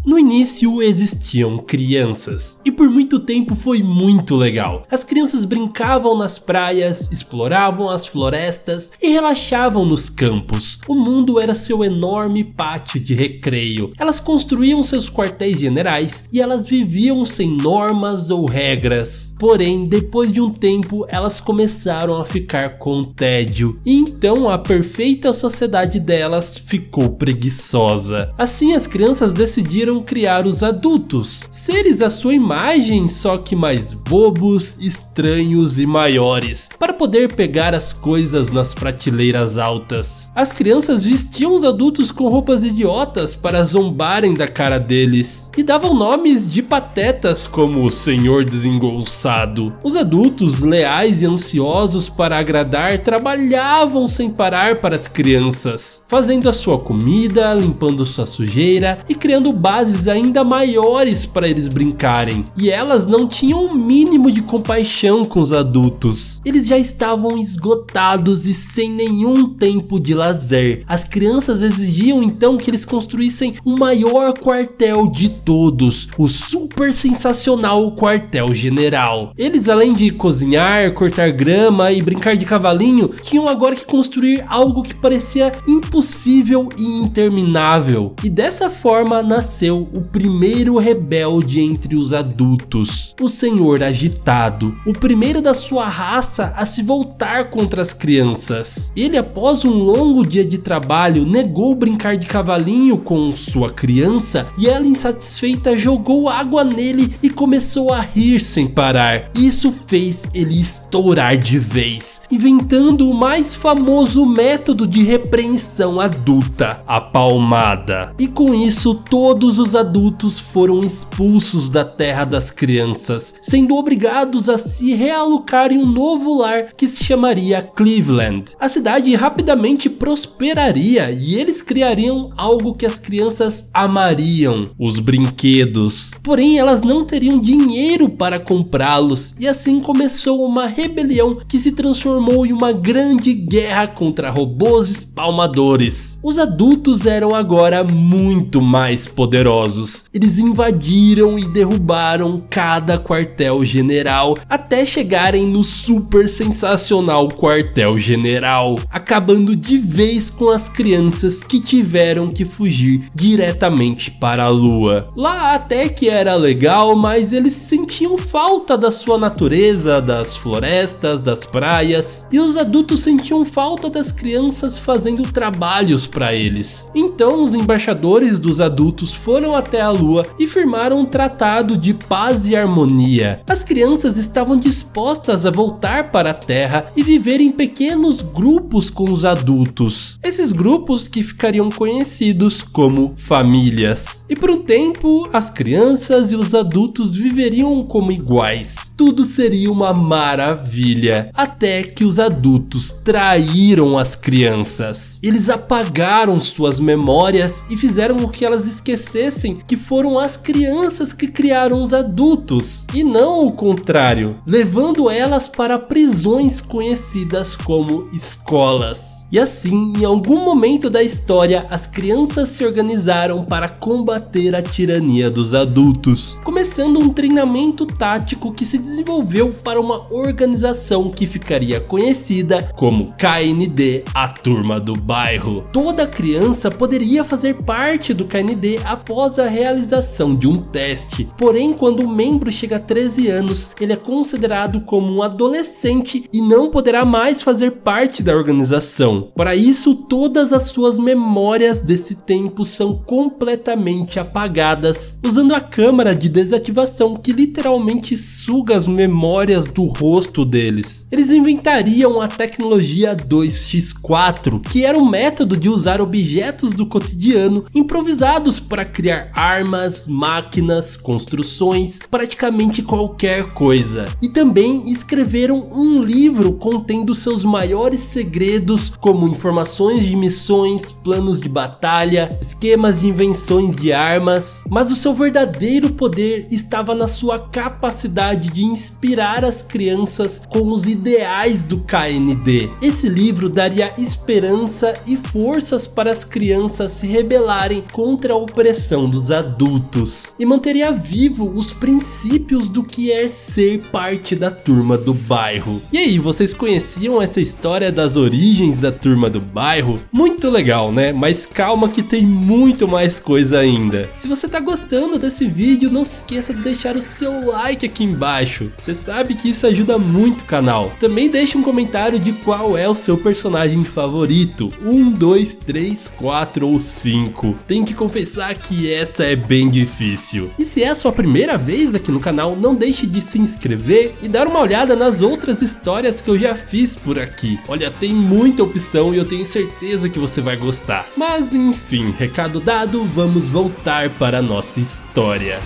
No início existiam crianças, e por muito tempo foi muito legal. As crianças brincavam nas praias, exploravam as florestas e relaxavam nos campos. O mundo era seu enorme pátio de recreio. Elas construíam seus quartéis generais e elas viviam sem normas ou regras. Porém, depois de um tempo, elas começaram a ficar com tédio, e então a perfeita sociedade delas ficou preguiçosa. Assim, as crianças decidiram criar os adultos, seres à sua imagem, só que mais bobos, estranhos e maiores, para poder pegar as coisas nas prateleiras altas. As crianças vestiam os adultos com roupas idiotas para zombarem da cara deles, e davam nomes de patetas como o Senhor Desengolçado. Os adultos, leais e ansiosos para agradar, trabalhavam sem parar para as crianças, fazendo a sua comida, limpando sua sujeira e criando bases ainda maiores para eles brincarem. E elas não tinham o mínimo de compaixão com os adultos. Eles já estavam esgotados e sem nenhum tempo de lazer. As crianças exigiam então que eles construíssem o maior quartel de todos, o super sensacional quartel-general. Eles, além de cozinhar, cortar grama e brincar de cavalinho, tinham agora que construir algo que parecia impossível e interminável. E dessa forma nasceu o primeiro rebelde entre os adultos, o Senhor Agitado, o primeiro da sua raça a se voltar contra as crianças. Ele, após um longo dia de trabalho, negou brincar de cavalinho com sua criança e ela, insatisfeita, jogou água nele e começou a rir sem parar. Isso fez ele estourar de vez, inventando o mais famoso método de repreensão adulta, a palmada. E com isso, todos os adultos foram expulsos da terra das crianças, sendo obrigados a se realocar em um novo lar que se chamaria Cleveland. A cidade rapidamente prosperaria e eles criariam algo que as crianças amariam: os brinquedos. Porém, elas não teriam dinheiro para comprá-los, e assim começou uma rebelião que se transformou em uma grande guerra contra robôs espalmadores. Os adultos eram agora muito mais poderosos. Eles invadiram e derrubaram cada quartel-general até chegarem no super sensacional quartel-general, acabando de vez com as crianças que tiveram que fugir diretamente para a lua. Lá até que era legal, mas eles sentiam falta da sua natureza, das florestas, das praias, e os adultos sentiam falta das crianças fazendo trabalhos para eles. Então os embaixadores dos adultos foram até a lua e firmaram um tratado de paz e harmonia. As crianças estavam dispostas a voltar para a Terra e viver em pequenos grupos com os adultos. Esses grupos que ficariam conhecidos como famílias. E por um tempo, as crianças e os adultos viveriam como iguais. Tudo seria uma maravilha, até que os adultos traíram as crianças. Eles apagaram suas memórias e fizeram com que elas esquecessem que foram as crianças que criaram os adultos, e não o contrário, levando elas para prisões conhecidas como escolas. E assim, em algum momento da história, as crianças se organizaram para combater a tirania dos adultos, começando um treinamento tático que se desenvolveu para uma organização que ficaria conhecida como KND, a Turma do Bairro. Toda criança poderia fazer parte do KND após a realização de um teste, porém quando o membro chega a 13 anos, ele é considerado como um adolescente e não poderá mais fazer parte da organização. Para isso, todas as suas memórias desse tempo são completamente apagadas, usando a câmara de desativação que literalmente suga as memórias do rosto deles. Eles inventariam a tecnologia 2x4, que era um método de usar objetos do cotidiano improvisados para criar armas, máquinas, construções, praticamente qualquer coisa. E também escreveram um livro contendo seus maiores segredos, como informações de missões, planos de batalha, esquemas de invenções de armas. Mas o seu verdadeiro poder estava na sua capacidade de inspirar as crianças com os ideais do KND. Esse livro daria esperança e forças para as crianças se rebelarem contra a opressão compreensão dos adultos e manteria vivo os princípios do que é ser parte da turma do bairro. E aí, vocês conheciam essa história das origens da turma do bairro? Muito legal, né? Mas calma que tem muito mais coisa ainda. Se você tá gostando desse vídeo, não se esqueça de deixar o seu like aqui embaixo. Você sabe que isso ajuda muito o canal. Também deixe um comentário de qual é o seu personagem favorito. 1, 2, 3, 4 ou 5. Tenho que confessar que essa é bem difícil. E se é a sua primeira vez aqui no canal, não deixe de se inscrever e dar uma olhada nas outras histórias que eu já fiz por aqui. Olha, tem muita opção e eu tenho certeza que você vai gostar. Mas enfim, recado dado, vamos voltar para a nossa história.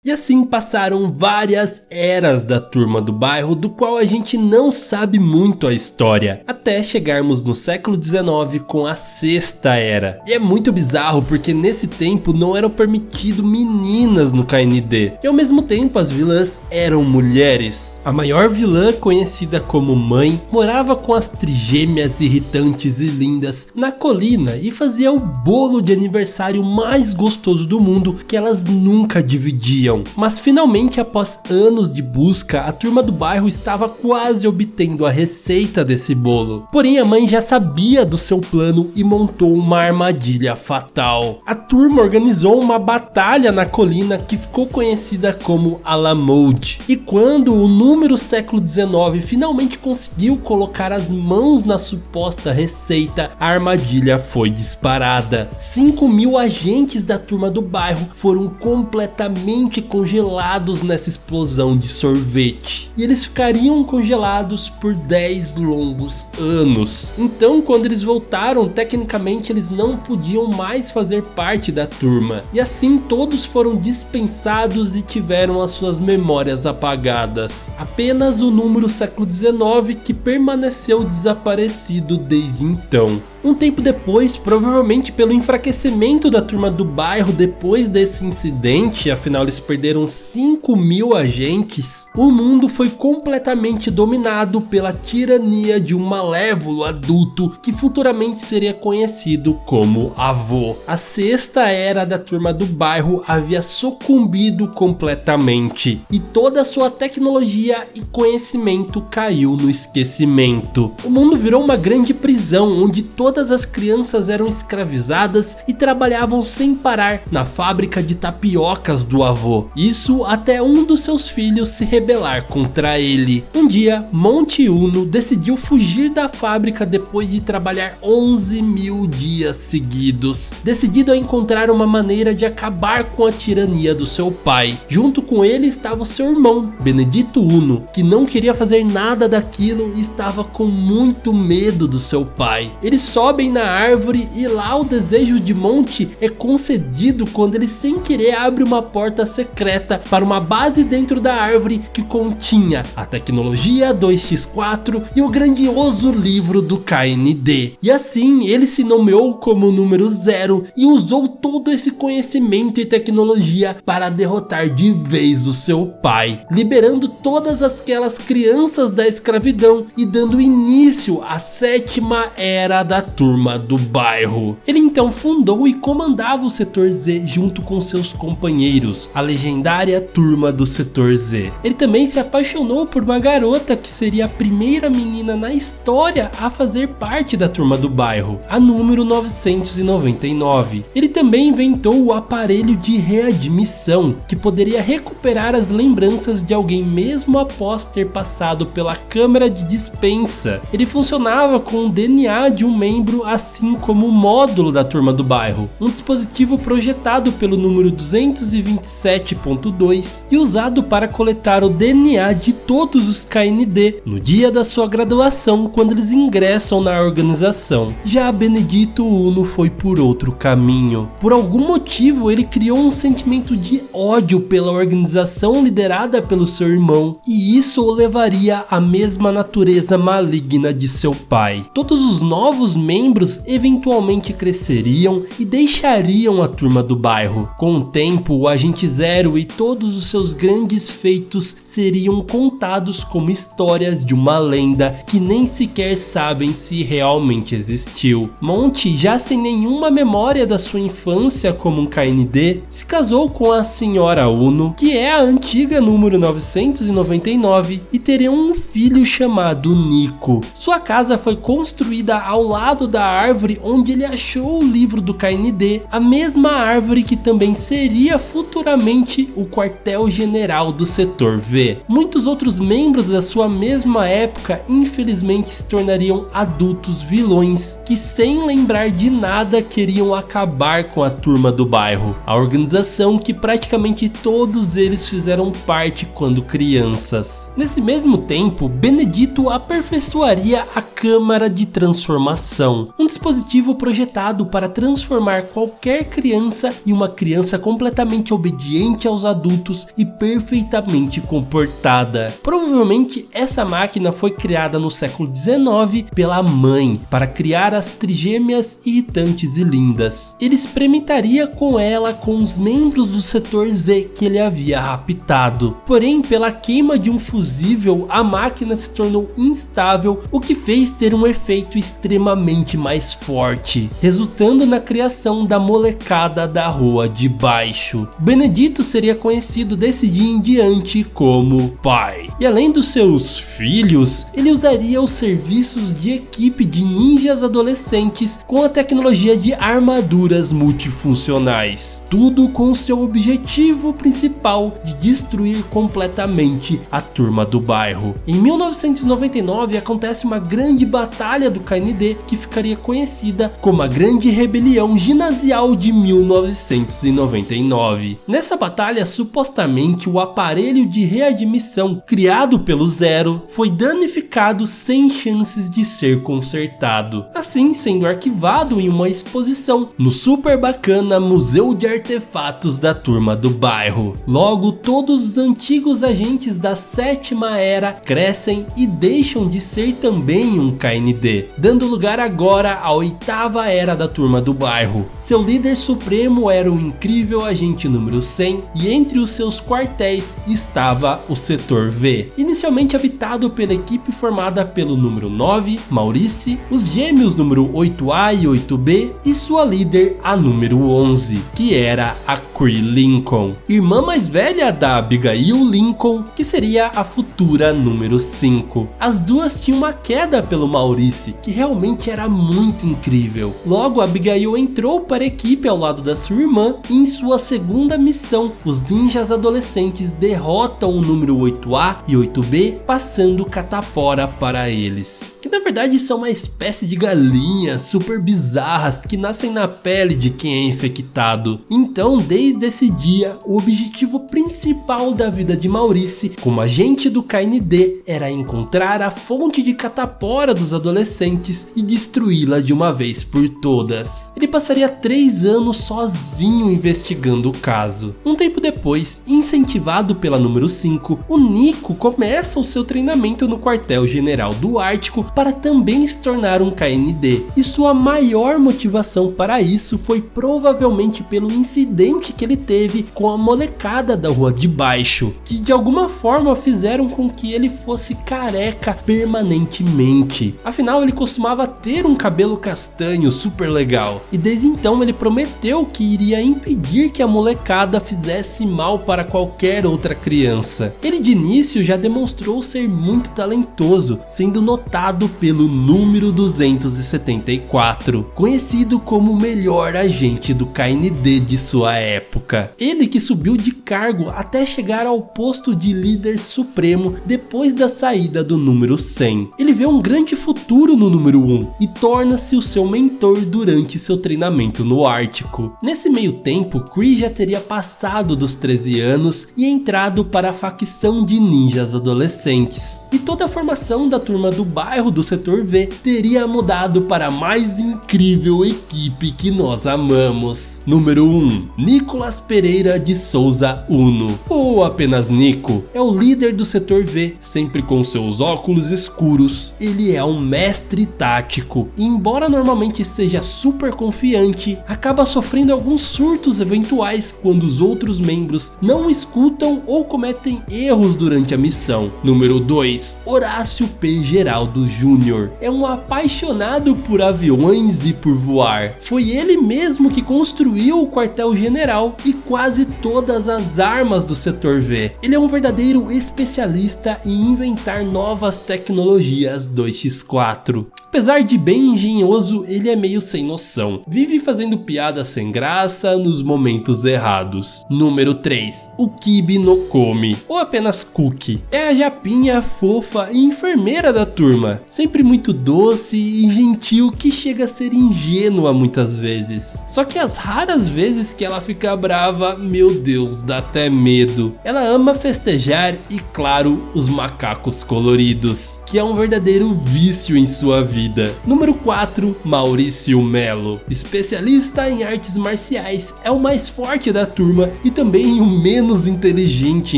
E assim passaram várias eras da turma do bairro, do qual a gente não sabe muito a história, até chegarmos no século XIX com a sexta era. E é muito bizarro porque nesse tempo não eram permitido meninas no KND, e ao mesmo tempo as vilãs eram mulheres. A maior vilã, conhecida como Mãe, morava com as trigêmeas irritantes e lindas na colina e fazia o bolo de aniversário mais gostoso do mundo que elas nunca dividiam. Mas finalmente, após anos de busca, a turma do bairro estava quase obtendo a receita desse bolo. Porém, a mãe já sabia do seu plano e montou uma armadilha fatal. A turma organizou uma batalha na colina que ficou conhecida como Alamode. E quando o número século XIX finalmente conseguiu colocar as mãos na suposta receita, a armadilha foi disparada. 5.000 agentes da turma do bairro foram completamente congelados nessa explosão de sorvete, e eles ficariam congelados por 10 longos anos. Então, quando eles voltaram, tecnicamente eles não podiam mais fazer parte da turma, e assim todos foram dispensados e tiveram as suas memórias apagadas. Apenas o número século XIX que permaneceu desaparecido desde então. Um tempo depois, provavelmente pelo enfraquecimento da turma do bairro depois desse incidente, afinal eles perderam 5.000 agentes, o mundo foi completamente dominado pela tirania de um malévolo adulto que futuramente seria conhecido como Avô. A sexta era da turma do bairro havia sucumbido completamente e toda a sua tecnologia e conhecimento caiu no esquecimento. O mundo virou uma grande prisão onde todas as crianças eram escravizadas e trabalhavam sem parar na fábrica de tapiocas do avô. Isso até um dos seus filhos se rebelar contra ele. Um dia, Monte Uno decidiu fugir da fábrica depois de trabalhar 11.000 dias seguidos, decidido a encontrar uma maneira de acabar com a tirania do seu pai. Junto com ele estava o seu irmão, Benedito Uno, que não queria fazer nada daquilo e estava com muito medo do seu pai. Eles sobem na árvore e lá o desejo de Monte é concedido quando ele sem querer abre uma porta secreta para uma base dentro da árvore que continha a tecnologia 2x4 e o grandioso livro do KND. E assim ele se nomeou como número 0 e usou todo esse conhecimento e tecnologia para derrotar de vez o seu pai, liberando todas aquelas crianças da escravidão e dando início à sétima era da turma do bairro. Ele então fundou e comandava o setor Z junto com seus companheiros, a legendária turma do setor Z. Ele também se apaixonou por uma garota que seria a primeira menina na história a fazer parte da turma do bairro, a número 999. Ele também inventou o aparelho de readmissão, que poderia recuperar as lembranças de alguém mesmo após ter passado pela câmara de dispensa. Ele funcionava com o DNA de um membro, assim como o módulo da turma do bairro, um dispositivo projetado pelo número 227.2 e usado para coletar o DNA de todos os KND no dia da sua graduação, quando eles ingressam na organização. Já Benedito Uno foi por outro caminho. Por algum motivo ele criou um sentimento de ódio pela organização liderada pelo seu irmão, e isso o levaria à mesma natureza maligna de seu pai. Todos os novos membros eventualmente cresceriam e deixariam a turma do bairro. Com o tempo, o Agente Zero e todos os seus grandes feitos seriam contados como histórias de uma lenda que nem sequer sabem se realmente existiu. Monty, já sem nenhuma memória da sua infância como um KND, se casou com a Senhora Uno, que é a antiga número 999, e teriam um filho chamado Nico. Sua casa foi construída ao lado da árvore onde ele achou o livro do KND, a mesma árvore que também seria futuramente o quartel-general do Setor V. Muitos outros membros da sua mesma época infelizmente se tornariam adultos vilões que, sem lembrar de nada, queriam acabar com a turma do bairro, a organização que praticamente todos eles fizeram parte quando crianças. Nesse mesmo tempo, Benedito aperfeiçoaria a Câmara de Transformação, um dispositivo projetado para transformar qualquer criança em uma criança completamente obediente aos adultos e perfeitamente comportada. Provavelmente essa máquina foi criada no século XIX pela mãe para criar as trigêmeas irritantes e lindas. Ele experimentaria com ela com os membros do Setor Z que ele havia raptado. Porém, pela queima de um fusível, a máquina se tornou instável, o que fez ter um efeito extremamente mais forte, resultando na criação da molecada da Rua de Baixo. Benedito seria conhecido desse dia em diante como pai. E além dos seus filhos, ele usaria os serviços de equipe de ninjas adolescentes com a tecnologia de armaduras multifuncionais. Tudo com seu objetivo principal de destruir completamente a turma do bairro. Em 1999 acontece uma grande batalha do KND que ficaria conhecida como a Grande Rebelião Ginasial de 1999. Nessa batalha, supostamente o aparelho de readmissão criado pelo Zero foi danificado sem chances de ser consertado, assim sendo arquivado em uma exposição no super bacana Museu de Artefatos da turma do bairro. Logo, todos os antigos agentes da sétima era crescem e deixam de ser também um KND, dando lugar agora à oitava era da turma do bairro. Seu líder supremo era o incrível agente número 100 e entre os seus quartéis estava o Setor V, inicialmente habitado pela equipe formada pelo número 9, Maurice, os gêmeos número 8A e 8B e sua líder, a número 11, que era a Cree Lincoln, irmã mais velha da Abigail Lincoln, que seria a futura número 5. As duas tinham uma queda pelo Maurice, que realmente era muito incrível. Logo, Abigail entrou para a equipe ao lado da sua irmã e em sua segunda missão, os ninjas adolescentes derrotam o número 8A e 8B, passando catapora para eles, que na verdade são uma espécie de galinhas super bizarras que nascem na pele de quem é infectado. Então, desde esse dia, o objetivo principal da vida de Maurice como agente do KND era encontrar a fonte de catapora dos adolescentes e destruí-la de uma vez por todas. Ele passaria 3 anos sozinho investigando o caso. Um tempo depois, incentivado pela número 5, o Nico começa o seu treinamento no quartel-general do Ártico para também se tornar um KND, e sua maior motivação para isso foi provavelmente pelo incidente que ele teve com a molecada da Rua de Baixo, que de alguma forma fizeram com que ele fosse careca permanentemente. Afinal, ele costumava ter um cabelo castanho super legal, e desde então ele prometeu que iria impedir que a molecada fizesse mal para qualquer outra criança. Ele de início já demonstrou ser muito talentoso, sendo notado pelo número 274, conhecido como o melhor agente do KND de sua época. Ele que subiu de cargo até chegar ao posto de líder supremo depois da saída do número 100. Ele vê um grande futuro no número 1 e torna-se o seu mentor durante seu treinamento no Ártico. Nesse meio tempo, Cree já teria passado dos 13 anos e entrado para a facção de ninjas adolescentes. E toda a formação da turma do bairro do Setor V teria mudado para a mais incrível equipe que nós amamos. Número 1. Nicolas Pereira de Souza Uno, ou apenas Nico, é o líder do Setor V, sempre com seus óculos escuros. Ele é um mestre tático 5, e embora normalmente seja super confiante, acaba sofrendo alguns surtos eventuais quando os outros membros não escutam ou cometem erros durante a missão. Número 2, Horácio P. Geraldo Jr. é um apaixonado por aviões e por voar. Foi ele mesmo que construiu o quartel-general e quase todas as armas do Setor V. Ele é um verdadeiro especialista em inventar novas tecnologias 2x4. Apesar de bem engenhoso, ele é meio sem noção. Vive fazendo piadas sem graça nos momentos errados. Número 3. O Kibi no Komi, ou apenas Cookie. É a japinha fofa e enfermeira da turma. Sempre muito doce e gentil que chega a ser ingênua muitas vezes. Só que as raras vezes que ela fica brava, meu Deus, dá até medo. Ela ama festejar e, claro, os macacos coloridos, que é um verdadeiro vício em sua vida. Número 4, Maurício Melo. Especialista em artes marciais, é o mais forte da turma e também o menos inteligente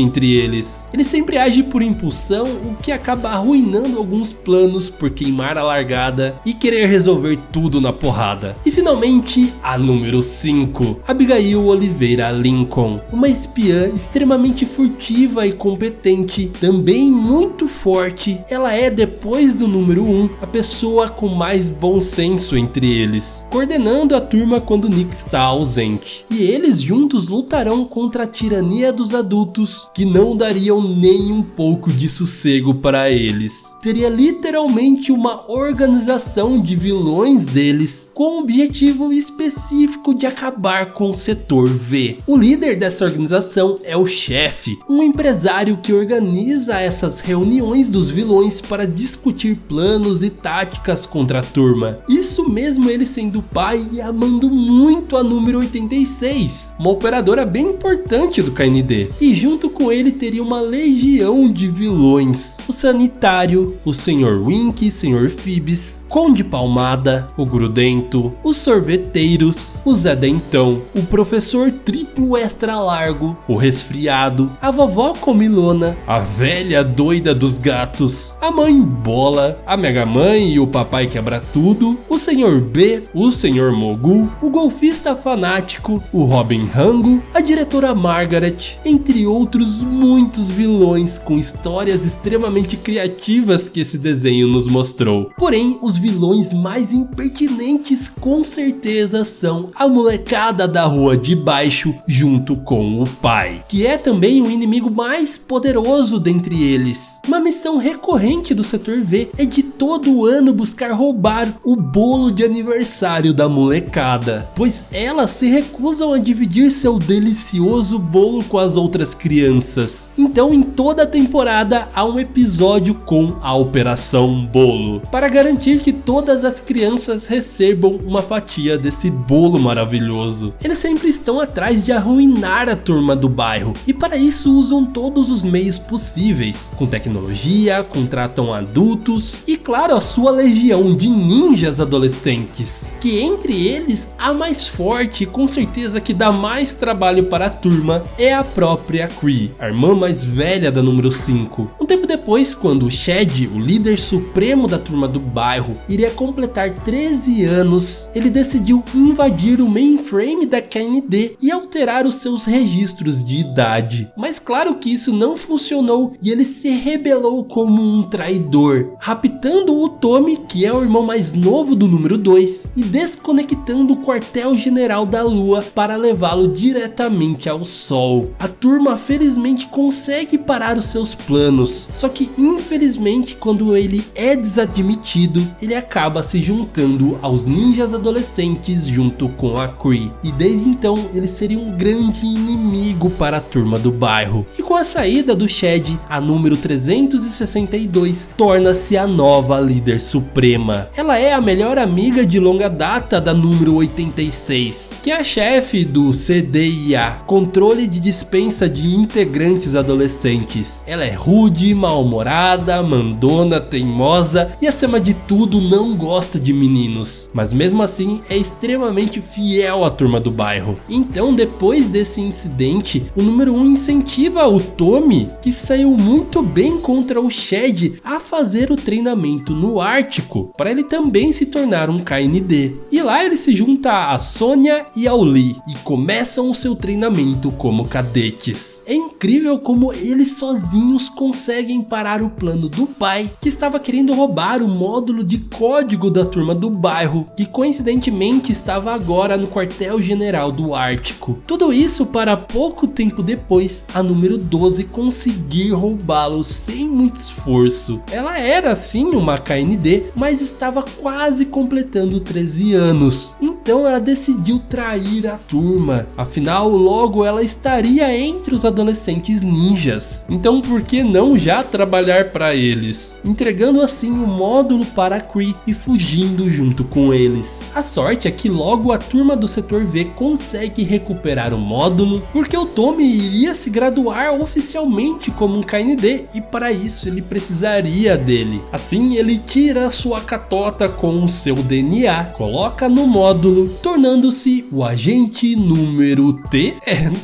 entre eles. Ele sempre age por impulsão, o que acaba arruinando alguns planos por queimar a largada e querer resolver tudo na porrada. E finalmente, a número 5, Abigail Oliveira Lincoln. Uma espiã extremamente furtiva e competente, também muito forte. Ela é, depois do número 1, a pessoa com mais bom senso entre eles, coordenando a turma quando Nick está ausente. E eles juntos lutarão contra a tirania dos adultos, que não dariam nem um pouco de sossego para eles. Teria literalmente uma organização de vilões deles, com o objetivo específico de acabar com o Setor V. O líder dessa organização é o chefe, um empresário que organiza essas reuniões dos vilões para discutir planos e táticas contra a turma. Isso mesmo ele sendo pai e amando muito a número 86, uma operadora bem importante do KND. E junto com ele teria uma legião de vilões. O Sanitário, o Sr. Wink, Sr. Phoebs, Conde Palmada, o Grudento, os Sorveteiros, o Zé Dentão, o Professor Triplo Extra Largo, o Resfriado, a Vovó Comilona, a Velha Doida dos Gatos, a Mãe Bola, a Mega Mãe e o Papai Quebra Tudo, o Sr. B, o Sr. Mogul, o Golfista Fanático, o Robin Rango, a Diretora Margaret, entre outros muitos vilões com histórias extremamente criativas que esse desenho nos mostrou. Porém, os vilões mais impertinentes com certeza são a molecada da Rua de Baixo junto com o pai, que é também o inimigo mais poderoso dentre eles. Uma missão recorrente do Setor V é de todo ano buscar roubar o bolo de aniversário da molecada, pois elas se recusam a dividir seu delicioso bolo com as outras crianças. Então em toda a temporada há um episódio com a Operação Bolo, para garantir que todas as crianças recebam uma fatia desse bolo maravilhoso. Eles sempre estão atrás de arruinar a turma do bairro e para isso usam todos os meios possíveis, com tecnologia, contratam adultos e claro a sua legião de ninjas adolescentes, que entre eles a mais forte e com certeza que dá mais trabalho para a turma é a própria Cree, a irmã mais velha da número 5. Um tempo depois, quando o Shed, o líder supremo da turma do bairro, iria completar 13 anos, ele decidiu invadir o mainframe da KND e alterar os seus registros de idade. Mas claro que isso não funcionou e ele se rebelou como um traidor, raptando o Tommy, que é o irmão mais novo do número 2, e desconectando o quartel-general da Lua para levá-lo diretamente ao Sol. A turma felizmente consegue parar os seus planos, só que infelizmente quando ele é desadmitido, ele acaba se juntando aos ninjas adolescentes junto com a Cree, e desde então ele seria um grande inimigo para a turma do bairro. E com a saída do Shed, a número 362 torna-se a nova líder suprema. Ela é a melhor amiga de longa data da número 86, que é a chefe do CDIA, Controle de Dispensa de Integrantes Adolescentes. Ela é rude, mal-humorada, mandona, teimosa e acima de tudo não gosta de meninos, mas mesmo assim é extremamente fiel à turma do bairro. Então depois desse incidente, o número 1 incentiva o Tommy, que saiu muito bem contra o Shed, a fazer o treinamento no ARC Ártico, para ele também se tornar um KND. E lá ele se junta a Sonya e ao Lee e começam o seu treinamento como cadetes. É incrível como eles sozinhos conseguem parar o plano do pai, que estava querendo roubar o módulo de código da turma do bairro, que coincidentemente estava agora no quartel-general do Ártico. Tudo isso para pouco tempo depois a número 12 conseguir roubá-lo sem muito esforço. Ela era sim uma KND, mas estava quase completando 13 anos. Então ela decidiu trair a turma. Afinal, logo ela estaria entre os adolescentes ninjas. Então por que não já trabalhar para eles? Entregando assim o módulo para a Kree e fugindo junto com eles. A sorte é que logo a turma do setor V consegue recuperar o módulo, porque o Tommy iria se graduar oficialmente como um KND e para isso ele precisaria dele. Assim ele tira sua catota com o seu DNA, coloca no módulo, tornando-se o agente número T.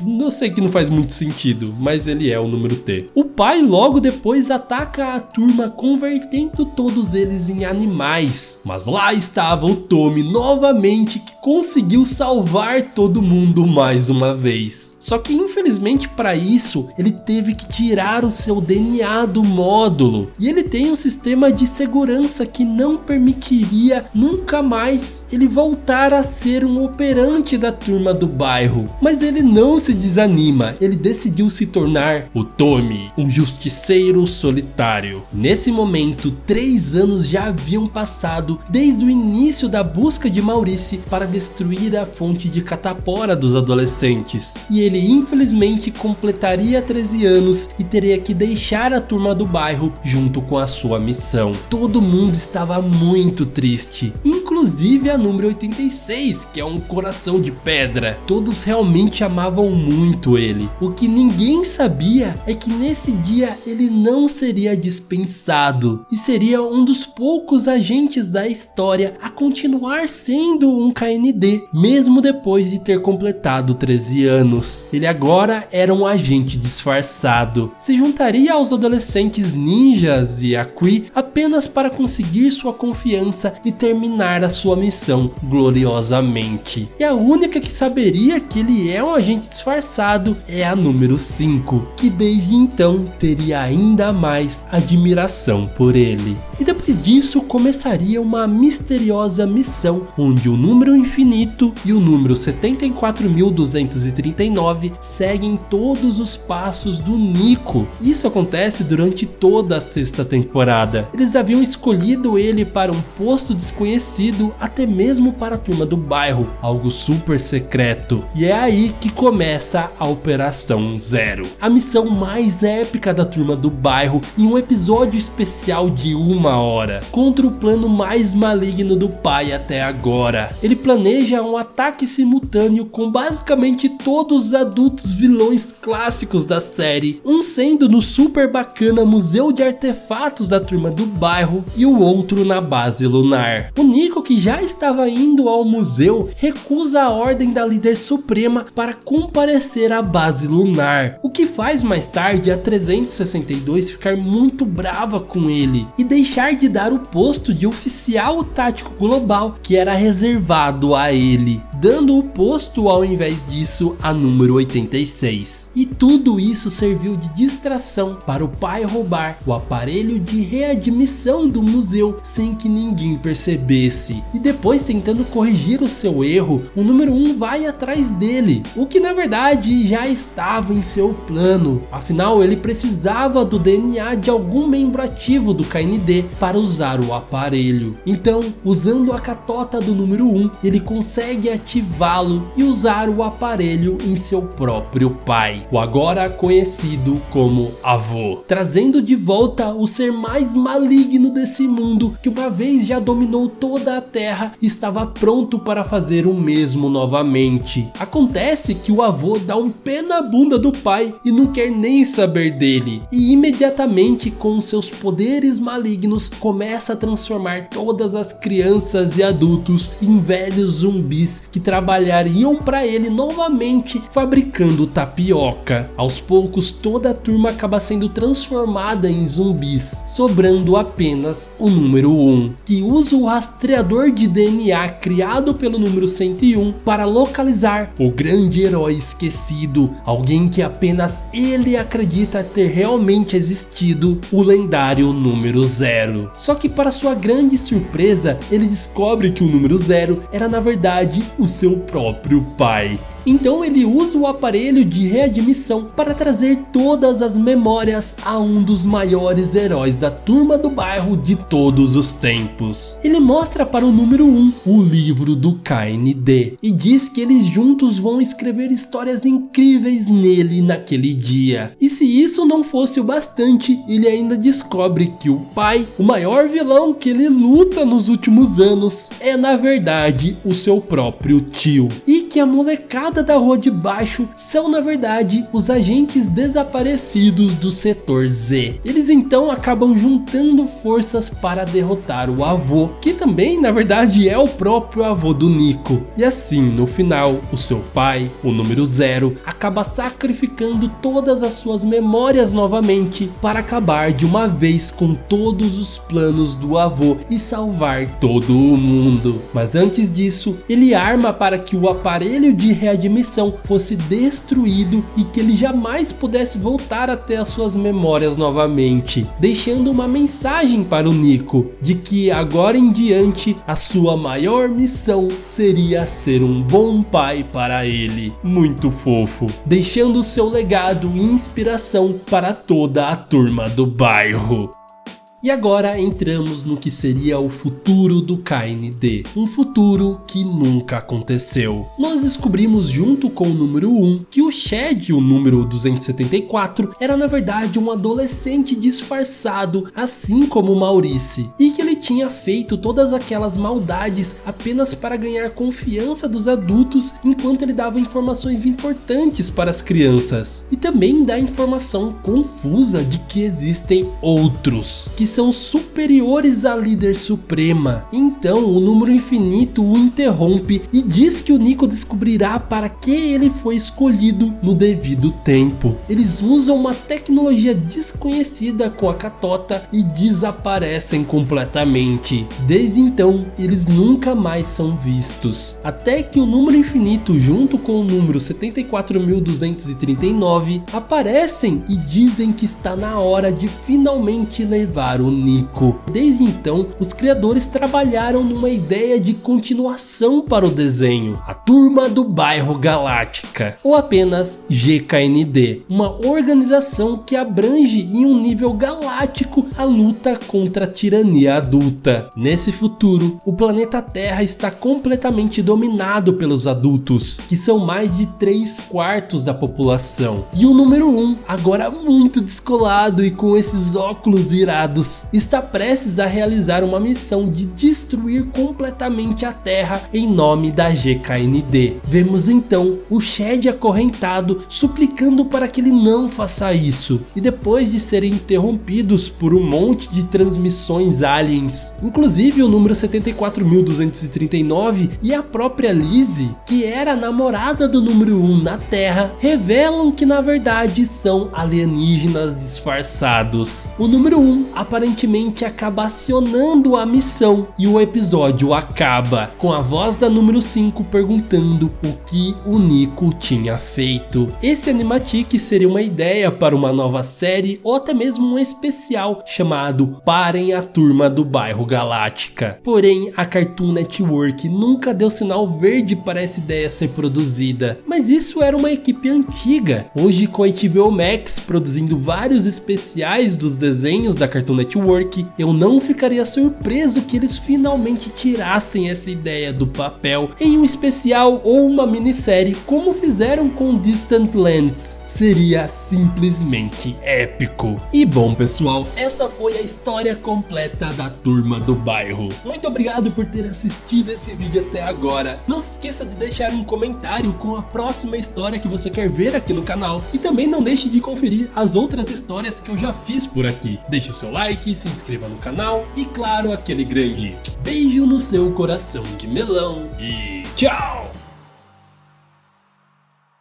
Não sei que não faz muito sentido, mas ele é o número T. O pai logo depois ataca a turma, convertendo todos eles em animais. Mas lá estava o Tommy novamente, que conseguiu salvar todo mundo mais uma vez. Só que infelizmente para isso ele teve que tirar o seu DNA do módulo. E ele tem um sistema de segurança que não permitiria nunca mais ele voltar a ser um operante da turma do bairro. Mas ele não se desanima, ele decidiu se tornar o Tommy, um justiceiro solitário. Nesse momento, 3 anos já haviam passado desde o início da busca de Maurice para destruir a fonte de catapora dos adolescentes. E ele infelizmente completaria 13 anos e teria que deixar a turma do bairro junto com a sua missão. Todo mundo estava muito triste, inclusive a número 86, que é um coração de pedra. Todos realmente amavam muito ele. O que ninguém sabia é que nesse dia ele não seria dispensado e seria um dos poucos agentes da história a continuar sendo um KND, mesmo depois de ter completado 13 anos. Ele agora era um agente disfarçado. Se juntaria aos adolescentes ninjas e a Kree apenas para conseguir sua confiança e terminar a sua missão gloriosamente. E a única que saberia que ele é um agente disfarçado é a número 5, que desde então teria ainda mais admiração por ele. E depois disso começaria uma misteriosa missão onde o número infinito e o número 74.239 seguem todos os passos do Nico. Isso acontece durante toda a 6ª temporada. Eles haviam escolhido ele para um posto desconhecido, até mesmo para a turma do bairro, algo super secreto. E é aí que começa a Operação Zero, a missão mais épica da turma do bairro, em um episódio especial de 1 hora, contra o plano mais maligno do pai até agora. Ele planeja um ataque simultâneo com basicamente todos os adultos vilões clássicos da série, um sendo no super bacana museu de artefatos da turma do bairro e o outro na base lunar. O Nico, que já estava indo ao museu, recusa a ordem da líder suprema para comparecer à base lunar, o que faz mais tarde a 362 ficar muito brava com ele e deixar de dar o posto de oficial tático global que era reservado a ele, dando o posto ao invés disso a número 86. E tudo isso serviu de distração para o pai roubar o aparelho de readmissão do museu sem que ninguém percebesse. E depois, tentando corrigir o seu erro, o número 1 vai atrás dele, o que na verdade já estava em seu plano. Afinal, ele precisava do DNA de algum membro ativo do KND para usar o aparelho. Então, usando a catota do número 1, ele consegue ativá-lo e usar o aparelho em seu próprio pai, o agora conhecido como avô, trazendo de volta o ser mais maligno desse mundo, que uma vez já dominou toda a Terra e estava pronto para fazer o mesmo novamente. Acontece que o avô dá um pé na bunda do pai e não quer nem saber dele, e imediatamente com seus poderes malignos começa a transformar todas as crianças e adultos em velhos zumbis que que trabalhariam para ele novamente fabricando tapioca. Aos poucos, toda a turma acaba sendo transformada em zumbis, sobrando apenas o número 1, que usa o rastreador de DNA criado pelo número 101 para localizar o grande herói esquecido, alguém que apenas ele acredita ter realmente existido, o lendário número 0. Só que para sua grande surpresa, ele descobre que o número 0 era na verdade o seu próprio pai. Então ele usa o aparelho de readmissão para trazer todas as memórias a um dos maiores heróis da turma do bairro de todos os tempos. Ele mostra para o número 1 o livro do KND e diz que eles juntos vão escrever histórias incríveis nele naquele dia. E se isso não fosse o bastante, ele ainda descobre que o pai, o maior vilão que ele luta nos últimos anos, é na verdade o seu próprio tio. E que a molecada da rua de baixo são na verdade os agentes desaparecidos do setor Z. Eles então acabam juntando forças para derrotar o avô, que também na verdade é o próprio avô do Nico. E assim, no final, o seu pai, o número 0, acaba sacrificando todas as suas memórias novamente para acabar de uma vez com todos os planos do avô e salvar todo o mundo. Mas antes disso, ele arma para que o aparelho de readmissão fosse destruído e que ele jamais pudesse voltar a ter as suas memórias novamente, deixando uma mensagem para o Nico de que agora em diante a sua maior missão seria ser um bom pai para ele. Muito fofo, deixando seu legado e inspiração para toda a turma do bairro. E agora entramos no que seria o futuro do KND, um futuro que nunca aconteceu. Nós descobrimos junto com o número 1 que o Shed, o número 274, era na verdade um adolescente disfarçado, assim como Maurice, e que ele tinha feito todas aquelas maldades apenas para ganhar confiança dos adultos enquanto ele dava informações importantes para as crianças, e também dá informação confusa de que existem outros, que são superiores à líder suprema. Então o número infinito o interrompe e diz que o Nico descobrirá para que ele foi escolhido no devido tempo. Eles usam uma tecnologia desconhecida com a catota e desaparecem completamente. Desde então eles nunca mais são vistos, até que o número infinito junto com o número 74.239 aparecem e dizem que está na hora de finalmente levar o Nico. Desde então, os criadores trabalharam numa ideia de continuação para o desenho, a Turma do Bairro Galáctica, ou apenas GKND, uma organização que abrange em um nível galáctico a luta contra a tirania adulta. Nesse futuro, o planeta Terra está completamente dominado pelos adultos, que são mais de 3/4 da população. E o número 1, agora muito descolado e com esses óculos irados, está prestes a realizar uma missão de destruir completamente a Terra em nome da GKND. Vemos então o Shed acorrentado suplicando para que ele não faça isso, e depois de serem interrompidos por um monte de transmissões aliens, inclusive o número 74.239 e a própria Lizzie, que era a namorada do número 1 na Terra, revelam que na verdade são alienígenas disfarçados. O número 1 aparentemente acaba acionando a missão e o episódio acaba com a voz da número 5 perguntando o que o Nico tinha feito. Esse animatic seria uma ideia para uma nova série ou até mesmo um especial chamado Parem a Turma do Bairro Galáctica. Porém, a Cartoon Network nunca deu sinal verde para essa ideia ser produzida, mas isso era uma equipe antiga. Hoje, com a HBO Max produzindo vários especiais dos desenhos da Cartoon Network, eu não ficaria surpreso que eles finalmente tirassem essa ideia do papel em um especial ou uma minissérie, como fizeram com Distant Lands. Seria simplesmente épico. E bom, pessoal, essa foi a história completa da Turma do Bairro. Muito obrigado por ter assistido esse vídeo até agora. Não se esqueça de deixar um comentário com a próxima história que você quer ver aqui no canal, e também não deixe de conferir as outras histórias que eu já fiz por aqui. Deixe seu like, se inscreva no canal e, claro, aquele grande beijo no seu coração de melão e tchau!